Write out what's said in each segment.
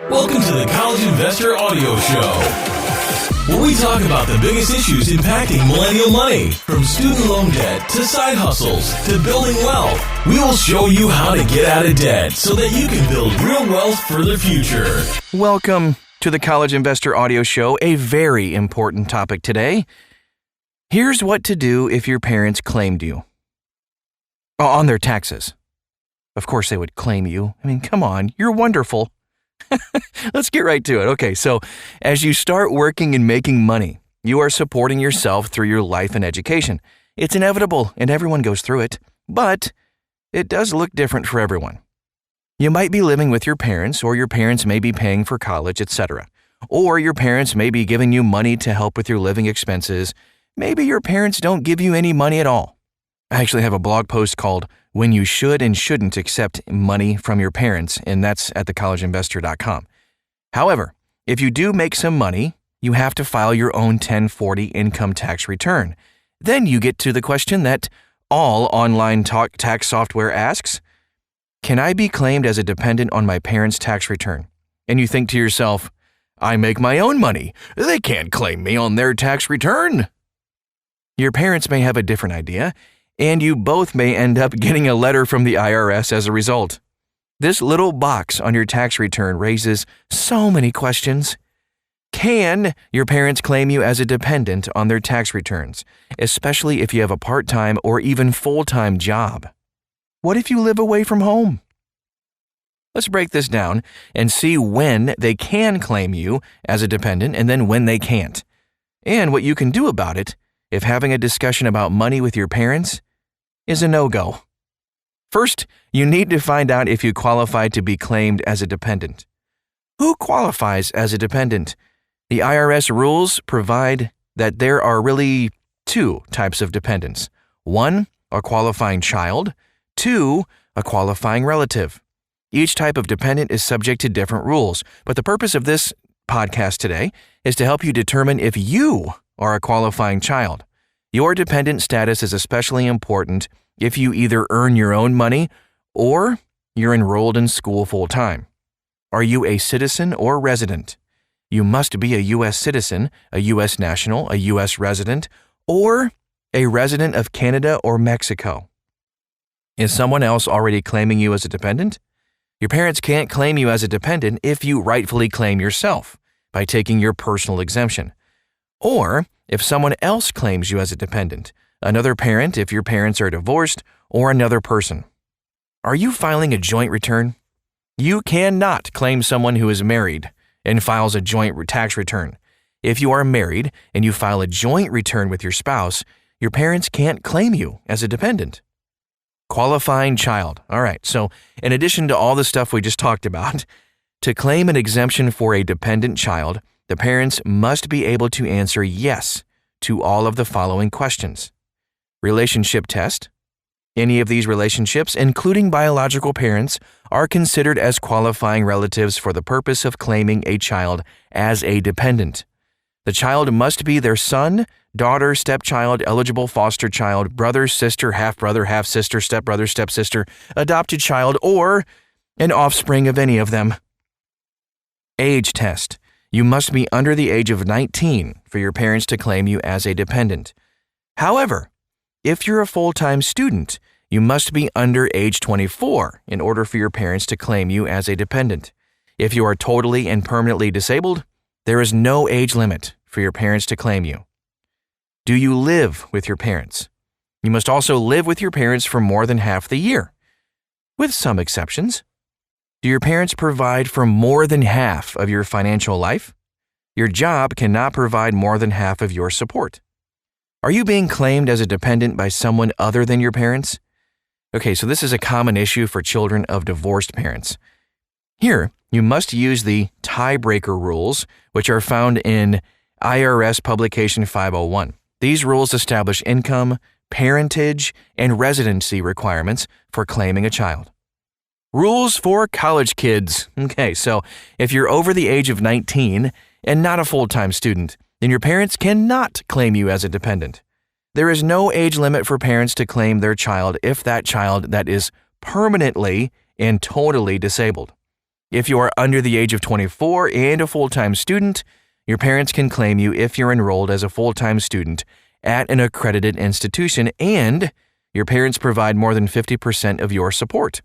Welcome to the College Investor Audio Show, where we talk about the biggest issues impacting millennial money, from student loan debt to side hustles to building wealth. We will show you how to get out of debt so that you can build real wealth for the future. Welcome to the College Investor Audio Show, a very important topic today. Here's what to do if your parents claimed you on their taxes. Of course they would claim you. I mean, come on, you're wonderful. Let's get right to it. Okay, so as you start working and making money, you are supporting yourself through your life and education. It's inevitable, and everyone goes through it, but it does look different for everyone. You might be living with your parents, or your parents may be paying for college, etc. Or your parents may be giving you money to help with your living expenses. Maybe your parents don't give you any money at all. I actually have a blog post called When You Should and Shouldn't Accept Money from Your Parents, and that's at thecollegeinvestor.com. However, if you do make some money, you have to file your own 1040 income tax return. Then you get to the question that all online tax software asks: can I be claimed as a dependent on my parents' tax return? And you think to yourself, I make my own money. They can't claim me on their tax return. Your parents may have a different idea, and you both may end up getting a letter from the IRS as a result. This little box on your tax return raises so many questions. Can your parents claim you as a dependent on their tax returns, especially if you have a part-time or even full-time job? What if you live away from home? Let's break this down and see when they can claim you as a dependent and then when they can't, and what you can do about it if having a discussion about money with your parents is a no-go. First, you need to find out if you qualify to be claimed as a dependent. Who qualifies as a dependent? The IRS rules provide that there are really two types of dependents. One, a qualifying child. Two, a qualifying relative. Each type of dependent is subject to different rules, but the purpose of this podcast today is to help you determine if you are a qualifying child. Your dependent status is especially important if you either earn your own money or you're enrolled in school full-time. Are you a citizen or resident? You must be a U.S. citizen, a U.S. national, a U.S. resident, or a resident of Canada or Mexico. Is someone else already claiming you as a dependent? Your parents can't claim you as a dependent if you rightfully claim yourself by taking your personal exemption. Or if someone else claims you as a dependent, another parent if your parents are divorced, or another person. Are you filing a joint return? You cannot claim someone who is married and files a joint tax return. If you are married and you file a joint return with your spouse, your parents can't claim you as a dependent. Qualifying child. All right, so in addition to all the stuff we just talked about, to claim an exemption for a dependent child, the parents must be able to answer yes to all of the following questions. Relationship test. Any of these relationships, including biological parents, are considered as qualifying relatives for the purpose of claiming a child as a dependent. The child must be their son, daughter, stepchild, eligible foster child, brother, sister, half-brother, half-sister, stepbrother, stepsister, adopted child, or an offspring of any of them. Age test. You must be under the age of 19 for your parents to claim you as a dependent. However, if you're a full-time student, you must be under age 24 in order for your parents to claim you as a dependent. If you are totally and permanently disabled, there is no age limit for your parents to claim you. Do you live with your parents? You must also live with your parents for more than half the year, with some exceptions. Do your parents provide for more than half of your financial life? Your job cannot provide more than half of your support. Are you being claimed as a dependent by someone other than your parents? Okay, so this is a common issue for children of divorced parents. Here, you must use the tiebreaker rules, which are found in IRS Publication 501. These rules establish income, parentage, and residency requirements for claiming a child. Rules for college kids. Okay, so if you're over the age of 19 and not a full-time student, then your parents cannot claim you as a dependent. There is no age limit for parents to claim their child if that child that is permanently and totally disabled. If you are under the age of 24 and a full-time student, your parents can claim you if you're enrolled as a full-time student at an accredited institution and your parents provide more than 50% of your support.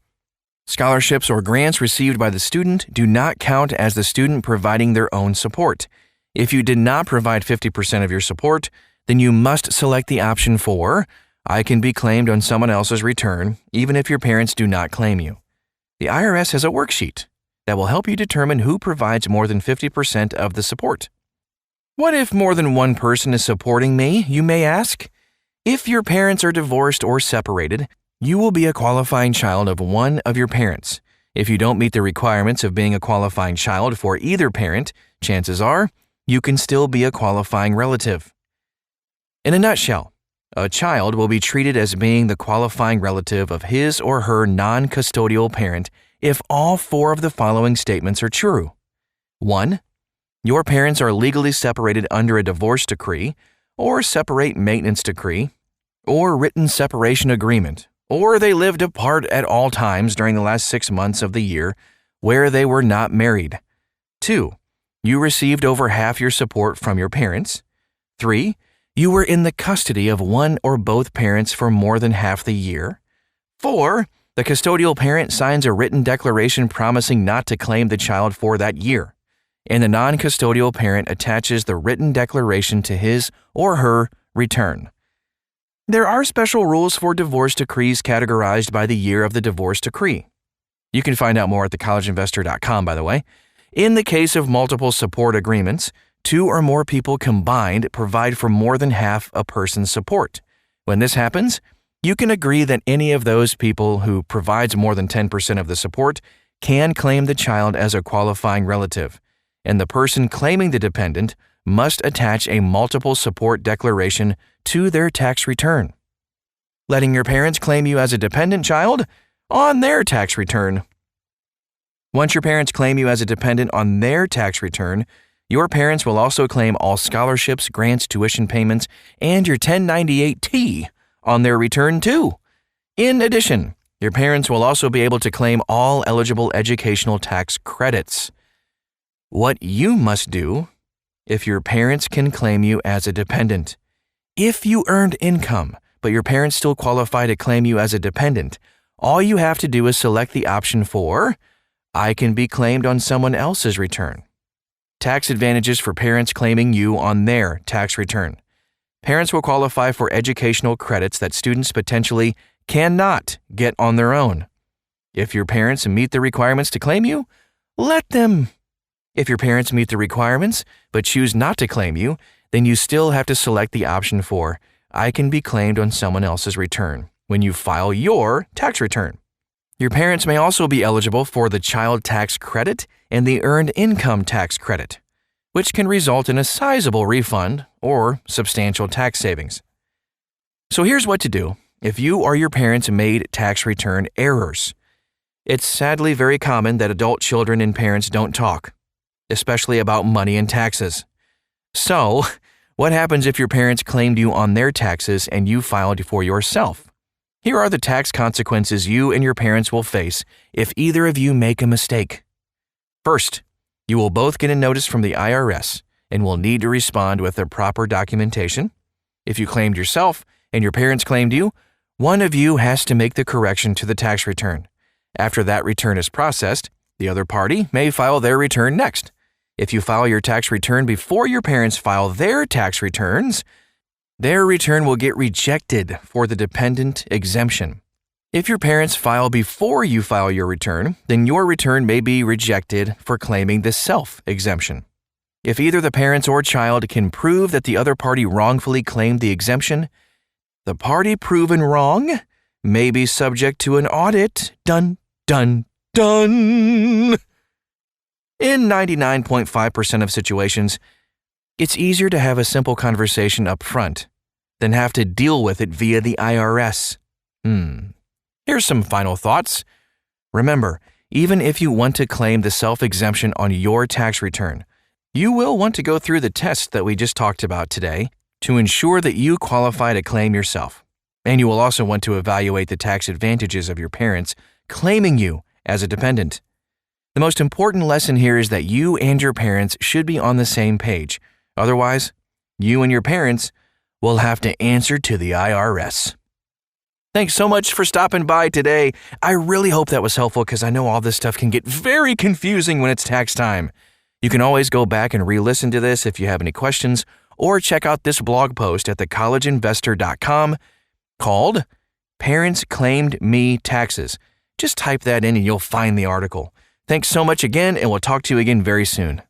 Scholarships or grants received by the student do not count as the student providing their own support. If you did not provide 50% of your support, then you must select the option for I can be claimed on someone else's return, even if your parents do not claim you. The IRS has a worksheet that will help you determine who provides more than 50% of the support. What if more than one person is supporting me, you may ask? If your parents are divorced or separated, you will be a qualifying child of one of your parents. If you don't meet the requirements of being a qualifying child for either parent, chances are you can still be a qualifying relative. In a nutshell, a child will be treated as being the qualifying relative of his or her non-custodial parent if all four of the following statements are true. 1. Your parents are legally separated under a divorce decree, or separate maintenance decree, or written separation agreement, or they lived apart at all times during the last 6 months of the year where they were not married. 2. You received over half your support from your parents. 3. You were in the custody of one or both parents for more than half the year. 4. The custodial parent signs a written declaration promising not to claim the child for that year, and the non-custodial parent attaches the written declaration to his or her return. There are special rules for divorce decrees categorized by the year of the divorce decree. You can find out more at thecollegeinvestor.com, by the way. In the case of multiple support agreements, 2 or more people combined provide for more than half a person's support. When this happens, you can agree that any of those people who provides more than 10% of the support can claim the child as a qualifying relative, and the person claiming the dependent must attach a multiple support declaration to their tax return. Letting your parents claim you as a dependent child on their tax return. Once your parents claim you as a dependent on their tax return, your parents will also claim all scholarships, grants, tuition payments, and your 1098-T on their return too. In addition, your parents will also be able to claim all eligible educational tax credits. What you must do if your parents can claim you as a dependent. If you earned income, but your parents still qualify to claim you as a dependent, all you have to do is select the option for I can be claimed on someone else's return. Tax advantages for parents claiming you on their tax return. Parents will qualify for educational credits that students potentially cannot get on their own. If your parents meet the requirements to claim you, let them. If your parents meet the requirements but choose not to claim you, then you still have to select the option for I can be claimed on someone else's return when you file your tax return. Your parents may also be eligible for the child tax credit and the earned income tax credit, which can result in a sizable refund or substantial tax savings. So here's what to do if you or your parents made tax return errors. It's sadly very common that adult children and parents don't talk, especially about money and taxes. So, what happens if your parents claimed you on their taxes and you filed for yourself? Here are the tax consequences you and your parents will face if either of you make a mistake. First, you will both get a notice from the IRS and will need to respond with the proper documentation. If you claimed yourself and your parents claimed you, one of you has to make the correction to the tax return. After that return is processed, the other party may file their return next. If you file your tax return before your parents file their tax returns, their return will get rejected for the dependent exemption. If your parents file before you file your return, then your return may be rejected for claiming the self-exemption. If either the parents or child can prove that the other party wrongfully claimed the exemption, the party proven wrong may be subject to an audit. Dun, dun, dun! In 99.5% of situations, it's easier to have a simple conversation up front than have to deal with it via the IRS. Here's some final thoughts. Remember, even if you want to claim the self-exemption on your tax return, you will want to go through the tests that we just talked about today to ensure that you qualify to claim yourself. And you will also want to evaluate the tax advantages of your parents claiming you as a dependent. The most important lesson here is that you and your parents should be on the same page. Otherwise, you and your parents will have to answer to the IRS. Thanks so much for stopping by today. I really hope that was helpful because I know all this stuff can get very confusing when it's tax time. You can always go back and re-listen to this if you have any questions, or check out this blog post at thecollegeinvestor.com called Parents Claimed Me Taxes. Just type that in and you'll find the article. Thanks so much again, and we'll talk to you again very soon.